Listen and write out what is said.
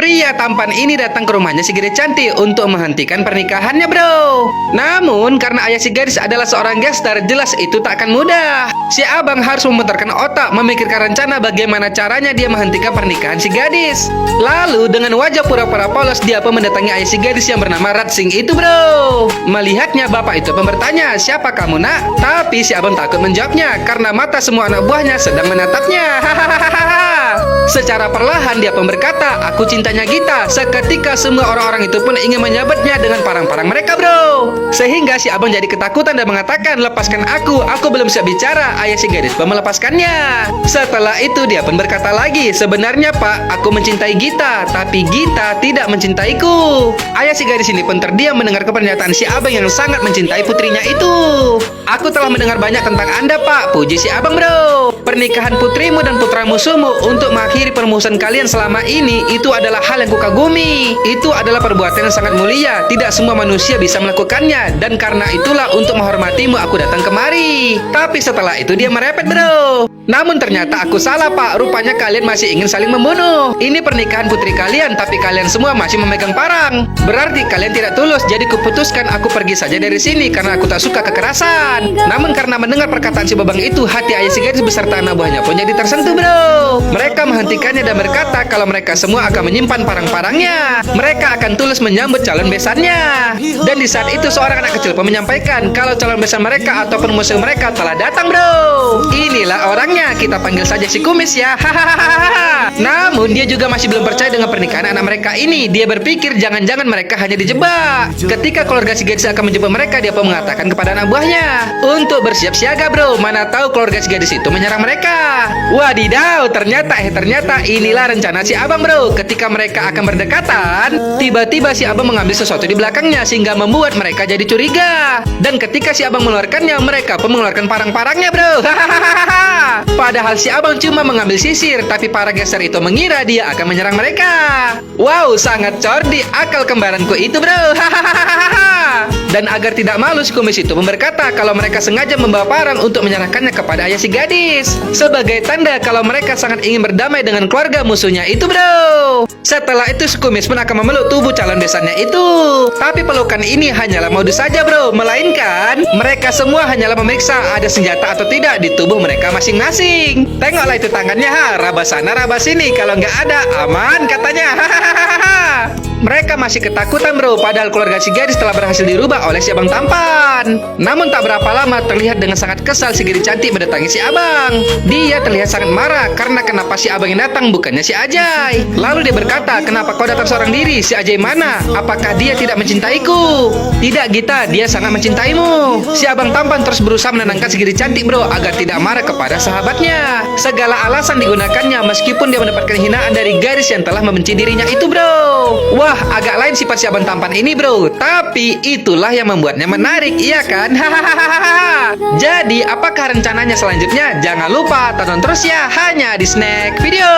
Pria tampan ini datang ke rumahnya si gadis cantik untuk menghentikan pernikahannya, bro. Namun karena ayah si gadis adalah seorang gangster, jelas itu tak akan mudah. Si abang harus memutarkan otak, memikirkan rencana bagaimana caranya dia menghentikan pernikahan si gadis. Lalu dengan wajah pura-pura polos, dia pun mendatangi ayah si gadis yang bernama Ratsing itu, bro. Melihatnya, bapak itu pun bertanya, siapa kamu, nak? Tapi si abang takut menjawabnya karena mata semua anak buahnya sedang menatapnya. Hahaha. Secara perlahan dia pun berkata, aku cintanya Gita. Seketika semua orang-orang itu pun ingin menyabetnya dengan parang-parang mereka, bro. Sehingga si abang jadi ketakutan dan mengatakan, lepaskan aku belum siap bicara. Ayah si gadis pun melepaskannya. Setelah itu dia pun berkata lagi, sebenarnya pak, aku mencintai Gita, tapi Gita tidak mencintaiku. Ayah si gadis ini pun terdiam mendengar pernyataan si abang yang sangat mencintai putrinya itu. Aku telah mendengar banyak tentang anda, pak, puji si abang, bro. Pernikahan putrimu dan putra musuhmu untuk mengakhiri permusuhan kalian selama ini, itu adalah hal yang kukagumi. Itu adalah perbuatan yang sangat mulia. Tidak semua manusia bisa melakukannya. Dan karena itulah untuk menghormatimu aku datang kemari. Tapi setelah itu dia merepet, bro. Namun ternyata aku salah, pak. Rupanya kalian masih ingin saling membunuh. Ini pernikahan putri kalian, tapi kalian semua masih memegang parang. Berarti kalian tidak tulus. Jadi kuputuskan aku pergi saja dari sini karena aku tak suka kekerasan. Namun karena mendengar perkataan si babang itu, hati ayah si gadis beserta anak buahnya pun jadi tersentuh, bro. Mereka menghentikannya dan berkata kalau mereka semua akan menyimpan parang-parangnya. Mereka akan tulus menyambut calon besannya. Dan di saat itu seorang anak kecil pun menyampaikan kalau calon besan mereka ataupun musuh mereka telah datang, bro. Inilah orangnya, kita panggil saja si Kumis ya. Hahaha. Namun dia juga masih belum percaya dengan pernikahan anak mereka ini. Dia berpikir jangan-jangan mereka hanya dijebak. Ketika keluarga si gadis akan menjebak mereka, dia pun mengatakan kepada anak buahnya untuk bersiap siaga, bro. Mana tahu keluarga si gadis itu menyerang mereka. Wadidaw, ternyata inilah rencana si abang, bro. Ketika mereka akan berdekatan, tiba-tiba si abang mengambil sesuatu di belakangnya sehingga membuat mereka jadi curiga. Dan ketika si abang mengeluarkannya, mereka pun mengeluarkan parang-parangnya, bro. Hahaha. Padahal si abang cuma mengambil sisir, tapi para geser itu mengira dia akan menyerang mereka. Wow, sangat cerdik akal kembaranku itu, bro. Hahaha. Dan agar tidak malu, si Kumis itu berkata kalau mereka sengaja membawa parang untuk menyerahkannya kepada ayah si gadis sebagai tanda kalau mereka sangat ingin berdamai dengan keluarga musuhnya itu, bro. Setelah itu si Kumis pun akan memeluk tubuh calon besannya itu. Tapi pelukan ini hanyalah modus saja, bro. Melainkan mereka semua hanyalah memeriksa ada senjata atau tidak di tubuh mereka masing-masing. Tengoklah itu tangannya, raba sana raba sini. Kalau nggak ada, aman katanya. Hahaha. Mereka masih ketakutan, bro. Padahal keluarga si gadis telah berhasil dirubah oleh si abang tampan. Namun tak berapa lama terlihat dengan sangat kesal si gadis cantik mendatangi si abang. Dia terlihat sangat marah karena kenapa si abang yang datang bukannya si Ajay. Lalu dia berkata, kenapa kau datang seorang diri? Si Ajay mana? Apakah dia tidak mencintaiku? Tidak, Gita, dia sangat mencintaimu. Si abang tampan terus berusaha menenangkan si gadis cantik, bro, agar tidak marah kepada sahabatnya. Segala alasan digunakannya meskipun dia mendapatkan hinaan dari gadis yang telah membenci dirinya itu, bro. Wah, agak lain sifat si abang tampan ini, bro. Tapi itulah yang membuatnya menarik, iya kan? Hahaha. Jadi, apakah rencananya selanjutnya? Jangan lupa tonton terus ya, hanya di Snack Video.